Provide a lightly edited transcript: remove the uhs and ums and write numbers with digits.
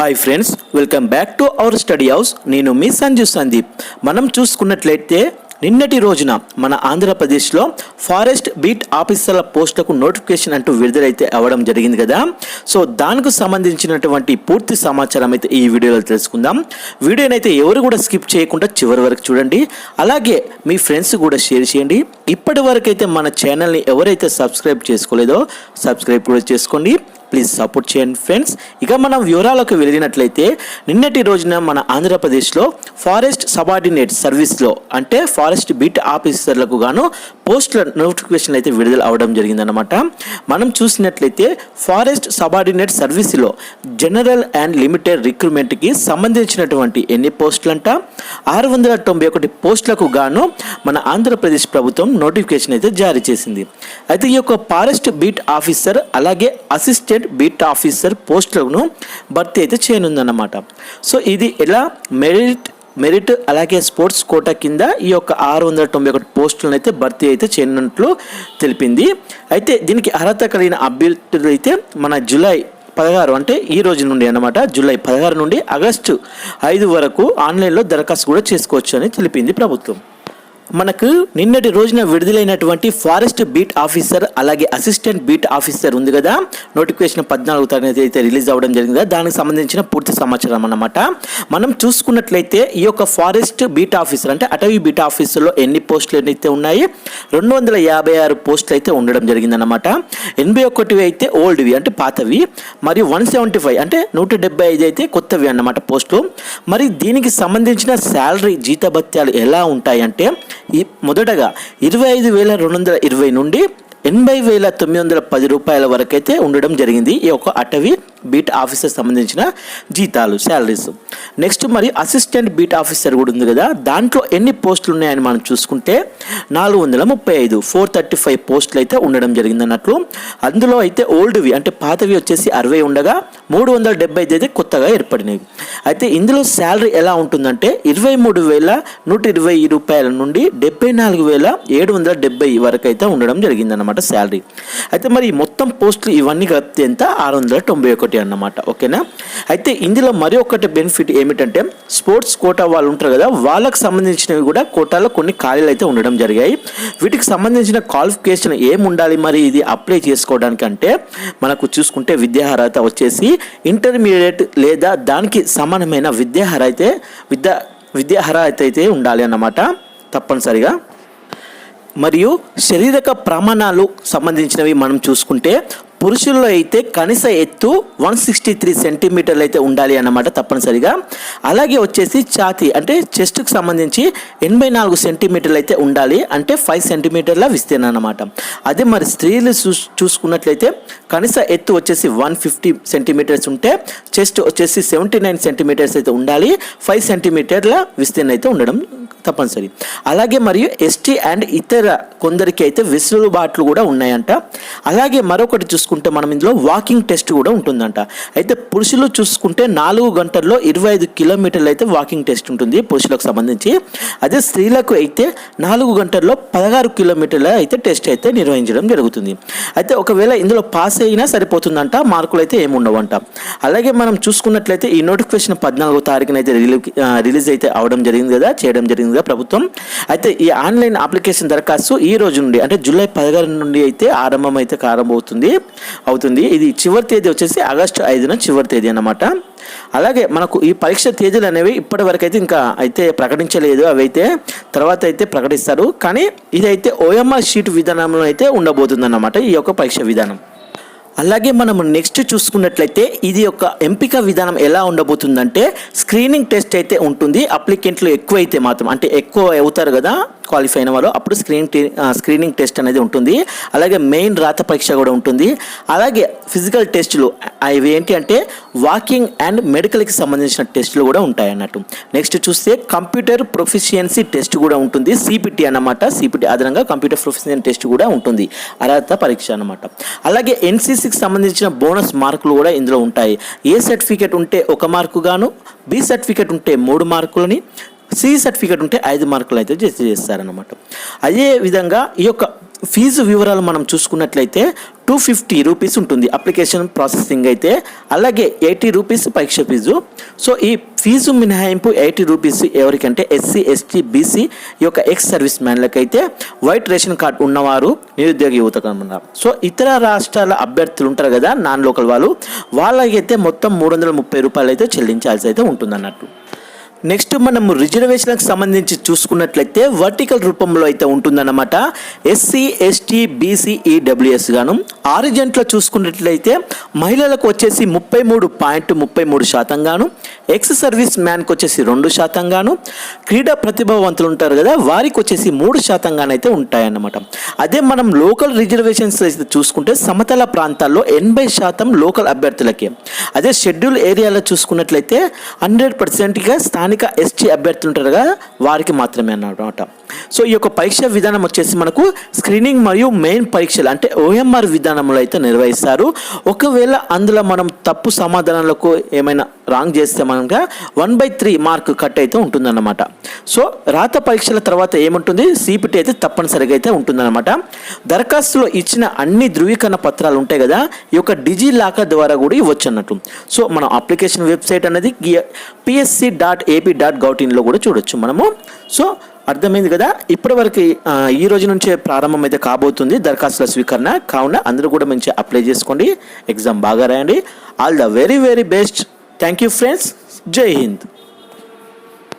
Hi friends, welcome back to our study house. నేను మీ సంజీవ్ సందీప్. మనం చూసుకున్నట్లయితే నిన్నటి రోజున మన ఆంధ్రప్రదేశ్లో ఫారెస్ట్ బీట్ ఆఫీసర్ల పోస్టులకు నోటిఫికేషన్ అంటూ విడుదలైతే అవ్వడం జరిగింది కదా. సో దానికి సంబంధించినటువంటి పూర్తి సమాచారం అయితే ఈ వీడియోలో తెలుసుకుందాం. వీడియోనైతే ఎవరు కూడా స్కిప్ చేయకుండా చివరి వరకు చూడండి. అలాగే మీ ఫ్రెండ్స్ కూడా షేర్ చేయండి. ఇప్పటి వరకు అయితే మన ఛానల్ని ఎవరైతే సబ్స్క్రైబ్ చేసుకోలేదో సబ్స్క్రైబ్ కూడా చేసుకోండి. ప్లీజ్ సపోర్ట్ చేయండి ఫ్రెండ్స్. ఇక మనం వివరాలకు వెళ్ళినట్లయితే నిన్నటి రోజున మన ఆంధ్రప్రదేశ్లో ఫారెస్ట్ సబార్డినేట్ సర్వీస్లో అంటే ఫారెస్ట్ బీట్ ఆఫీసర్లకు గాను పోస్టుల నోటిఫికేషన్ అయితే విడుదల అవడం జరిగిందన్నమాట. మనం చూసినట్లయితే ఫారెస్ట్ సబార్డినేట్ సర్వీస్లో జనరల్ అండ్ లిమిటెడ్ రిక్రూట్మెంట్కి సంబంధించినటువంటి ఎన్ని పోస్టులు అంట 691 పోస్టులకు గాను మన ఆంధ్రప్రదేశ్ ప్రభుత్వం నోటిఫికేషన్ అయితే జారీ చేసింది. అయితే ఈ యొక్క ఫారెస్ట్ బీట్ ఆఫీసర్ అలాగే అసిస్టెంట్ బీట్ ఆఫీసర్ పోస్టులను భర్తీ అయితే చేయనుందన్నమాట. సో ఇది ఎలా మెరిట్ అలాగే స్పోర్ట్స్ కోటా కింద ఈ యొక్క 691 పోస్టులను అయితే భర్తీ అయితే చేయనున్నట్లు తెలిపింది. అయితే దీనికి అర్హత కలిగిన అభ్యర్థులు అయితే మన జూలై 16 అంటే ఈ రోజు నుండి అన్నమాట, జూలై 16 నుండి ఆగస్టు 5 వరకు ఆన్లైన్లో దరఖాస్తు కూడా చేసుకోవచ్చు అని తెలిపింది ప్రభుత్వం. మనకు నిన్నటి రోజున విడుదలైనటువంటి ఫారెస్ట్ బీట్ ఆఫీసర్ అలాగే అసిస్టెంట్ బీట్ ఆఫీసర్ ఉంది కదా, నోటిఫికేషన్ 14వ తారీఖు అయితే రిలీజ్ అవ్వడం జరిగింది కదా, దానికి సంబంధించిన పూర్తి సమాచారం అన్నమాట. మనం చూసుకున్నట్లయితే ఈ యొక్క ఫారెస్ట్ బీట్ ఆఫీసర్ అంటే అటవీ బీట్ ఆఫీసర్లో ఎన్ని పోస్టులు అయితే ఉన్నాయి, 256 పోస్టులు అయితే ఉండడం జరిగిందన్నమాట. 81 అయితే ఓల్డ్వి అంటే పాతవి, మరియు 175 అంటే 175 అయితే కొత్తవి అన్నమాట పోస్టులు. మరి దీనికి సంబంధించిన శాలరీ జీతభత్యాలు ఎలా ఉంటాయి అంటే మొదటగా 25,220 నుండి 80,910 రూపాయల వరకు అయితే ఉండడం జరిగింది ఈ యొక్క అటవీ బీట్ ఆఫీసర్ సంబంధించిన జీతాలు శాలరీస్. నెక్స్ట్ మరి అసిస్టెంట్ బీట్ ఆఫీసర్ కూడా ఉంది కదా, దాంట్లో ఎన్ని పోస్టులు ఉన్నాయని మనం చూసుకుంటే 435 పోస్టులు అయితే ఉండడం జరిగింది అన్నట్లు. అందులో అయితే ఓల్డ్వి అంటే పాతవి వచ్చేసి 60 ఉండగా 375 అయితే కొత్తగా ఏర్పడినవి. అయితే ఇందులో శాలరీ ఎలా ఉంటుందంటే 23,120 రూపాయల నుండి 74,770 వరకు అయితే ఉండడం జరిగింది అన్నమాట శాలరీ. అయితే మరి మొత్తం పోస్టులు ఇవన్నీ కలిపితే ఎంత 691 అన్నమాట. ఓకేనా. అయితే ఇందులో మరి ఒకటి బెనిఫిట్ ఏమిటంటే స్పోర్ట్స్ కోటా వాళ్ళు ఉంటారు కదా, వాళ్ళకు సంబంధించినవి కూడా కోటాలో కొన్ని ఖాళీలు అయితే ఉండడం జరిగాయి. వీటికి సంబంధించిన క్వాలిఫికేషన్ ఏమి ఉండాలి మరి ఇది అప్లై చేసుకోవడానికి అంటే మనకు చూసుకుంటే విద్యార్హత వచ్చేసి ఇంటర్మీడియట్ లేదా దానికి సమానమైన విద్యార్హత అయితే ఉండాలి అన్నమాట తప్పనిసరిగా. మరియు శారీరక ప్రమాణాలు సంబంధించినవి మనం చూసుకుంటే పురుషుల్లో అయితే కనీస ఎత్తు 163 సెంటీమీటర్లు అయితే ఉండాలి అన్నమాట తప్పనిసరిగా. అలాగే వచ్చేసి ఛాతీ అంటే చెస్ట్కి సంబంధించి 84 సెంటీమీటర్లు అయితే ఉండాలి, అంటే 5 సెంటీమీటర్ల విస్తీర్ణం అన్నమాట. అదే మరి స్త్రీలు చూసుకున్నట్లయితే కనీస ఎత్తు వచ్చేసి 150 సెంటీమీటర్స్ ఉంటే చెస్ట్ వచ్చేసి 79 సెంటీమీటర్స్ అయితే ఉండాలి, 5 సెంటీమీటర్ల విస్తీర్ణం అయితే ఉండడం తప్పనిసరి. అలాగే మరియు ఎస్టీ అండ్ ఇతర కొందరికి అయితే వెసులుబాట్లు కూడా ఉన్నాయంట. అలాగే మరొకటి చూసుకుంటే మనం ఇందులో వాకింగ్ టెస్ట్ కూడా ఉంటుందంట. అయితే పురుషులు చూసుకుంటే 4 గంటల్లో 25 కిలోమీటర్లు అయితే వాకింగ్ టెస్ట్ ఉంటుంది పురుషులకు సంబంధించి. అదే స్త్రీలకు అయితే 4 గంటల్లో 16 కిలోమీటర్ల అయితే టెస్ట్ అయితే నిర్వహించడం జరుగుతుంది. అయితే ఒకవేళ ఇందులో పాస్ అయినా సరిపోతుందంట, మార్కులు అయితే ఏమి ఉండవంట. అలాగే మనం చూసుకున్నట్లయితే ఈ నోటిఫికేషన్ 14వ తారీఖున అయితే రిలీజ్ అయితే అవడం జరిగింది కదా, చేయడం జరిగింది ప్రభుత్వం. అయితే ఈ ఆన్లైన్ అప్లికేషన్ దరఖాస్తు ఈ రోజు నుండి అంటే జూలై 16 నుండి అయితే అవుతుంది. ఇది చివరి తేదీ వచ్చేసి ఆగస్టు 5న చివరి తేదీ అన్నమాట. అలాగే మనకు ఈ పరీక్ష తేదీలు అనేవి ఇప్పటి వరకు అయితే ఇంకా అయితే ప్రకటించలేదు, అవి అయితే తర్వాత అయితే ప్రకటిస్తారు. కానీ ఇదైతే ఓఎంఆర్ షీట్ విధానంలో అయితే ఉండబోతుంది అన్నమాట ఈ యొక్క పరీక్ష విధానం. అలాగే మనం నెక్స్ట్ చూసుకున్నట్లయితే ఇది ఒక ఎంపిక విధానం ఎలా ఉండబోతుందంటే స్క్రీనింగ్ టెస్ట్ అయితే ఉంటుంది. అప్లికెంట్లు ఎక్కువ అయితే మాత్రం అంటే ఎక్కువ అవుతారు కదా క్వాలిఫై అయిన వాళ్ళు, అప్పుడు స్క్రీనింగ్ టెస్ట్ అనేది ఉంటుంది. అలాగే మెయిన్ రాత పరీక్ష కూడా ఉంటుంది. అలాగే ఫిజికల్ టెస్టులు అవి ఏంటి అంటే వాకింగ్ అండ్ మెడికల్కి సంబంధించిన టెస్టులు కూడా ఉంటాయి అన్నట్టు. నెక్స్ట్ చూస్తే కంప్యూటర్ ప్రొఫిషియన్సీ టెస్ట్ కూడా ఉంటుంది, సిపిటి అన్నమాట. సిపిటి ఆధారంగా కంప్యూటర్ ప్రొఫిషియన్సీ టెస్ట్ కూడా ఉంటుంది, అర్హత పరీక్ష అన్నమాట. అలాగే ఎన్సీసీకి సంబంధించిన బోనస్ మార్కులు కూడా ఇందులో ఉంటాయి. ఏ సర్టిఫికేట్ ఉంటే 1 మార్కు గాను, బి సర్టిఫికేట్ ఉంటే 3 మార్కులని, సి సర్టిఫికేట్ ఉంటే 5 మార్కులు అయితే చేస్తారన్నమాట. అదే విధంగా ఈ యొక్క ఫీజు వివరాలు మనం చూసుకున్నట్లయితే 250 రూపీస్ ఉంటుంది అప్లికేషన్ ప్రాసెసింగ్ అయితే, అలాగే 80 రూపీస్ పరీక్ష ఫీజు. సో ఈ ఫీజు మినహాయింపు 80 రూపీస్ ఎవరికంటే ఎస్సీ ఎస్టీ బీసీ ఈ యొక్క ఎక్స్ సర్వీస్ మ్యాన్లకైతే, వైట్ రేషన్ కార్డు ఉన్నవారు, నిరుద్యోగ యువతకు అన్నారు. సో ఇతర రాష్ట్రాల అభ్యర్థులు ఉంటారు కదా నాన్ లోకల్ వాళ్ళకైతే మొత్తం 330 రూపాయలు అయితే చెల్లించాల్సి అయితే ఉంటుంది అన్నట్టు. నెక్స్ట్ మనము రిజర్వేషన్కి సంబంధించి చూసుకున్నట్లయితే వర్టికల్ రూపంలో అయితే ఉంటుందన్నమాట. ఎస్సీ ఎస్టీ బీసీ ఈడబ్ల్యూఎస్ గాను. ఆరిజెంట్లో చూసుకున్నట్లయితే మహిళలకు వచ్చేసి 33.33% గాను, ఎక్స్ సర్వీస్ మ్యాన్కి వచ్చేసి 2% గాను, క్రీడా ప్రతిభావంతులు ఉంటారు కదా వారికి వచ్చేసి 3% గాను అయితే ఉంటాయన్నమాట. అదే మనం లోకల్ రిజర్వేషన్స్ అయితే చూసుకుంటే సమతల ప్రాంతాల్లో 80% లోకల్ అభ్యర్థులకి, అదే షెడ్యూల్ ఏరియాలో చూసుకున్నట్లయితే 100%గా స్థానిక ఎస్టీ అభ్యర్థులు ఉంటారు కదా వారికి మాత్రమే అన్నమాట. సో ఈ యొక్క పరీక్ష విధానం వచ్చేసి మనకు స్క్రీనింగ్ మరియు మెయిన్ పరీక్షలు అంటే ఓఎంఆర్ విధానంలో అయితే నిర్వహిస్తారు. ఒకవేళ అందులో మనం తప్పు సమాధానాలకు ఏమైనా రాంగ్ చేస్తే మనక 1/3 మార్క్ కట్ అయితే ఉంటుందన్నమాట. సో రాత పరీక్షల తర్వాత ఏముంటుంది, సిపిటి అయితే తప్పనిసరిగా అయితే ఉంటుందన్నమాట. దరఖాస్తులో ఇచ్చిన అన్ని ధృవీకరణ పత్రాలు ఉంటాయి కదా ఈ యొక్క డిజి లాకర్ ద్వారా కూడా ఇవ్వచ్చు అన్నట్టు. సో మనం అప్లికేషన్ వెబ్సైట్ అనేది psc.ap.gov.in కూడా చూడొచ్చు మనము. సో అర్థమైంది కదా. ఇప్పటివరకు ఈ రోజు నుంచే ప్రారంభం అయితే కాబోతుంది దరఖాస్తుల స్వీకరణ. కావున అందరూ కూడా మంచిగా అప్లై చేసుకోండి, ఎగ్జామ్ బాగా రాయండి. All the very very best. Thank you friends. జై హింద్.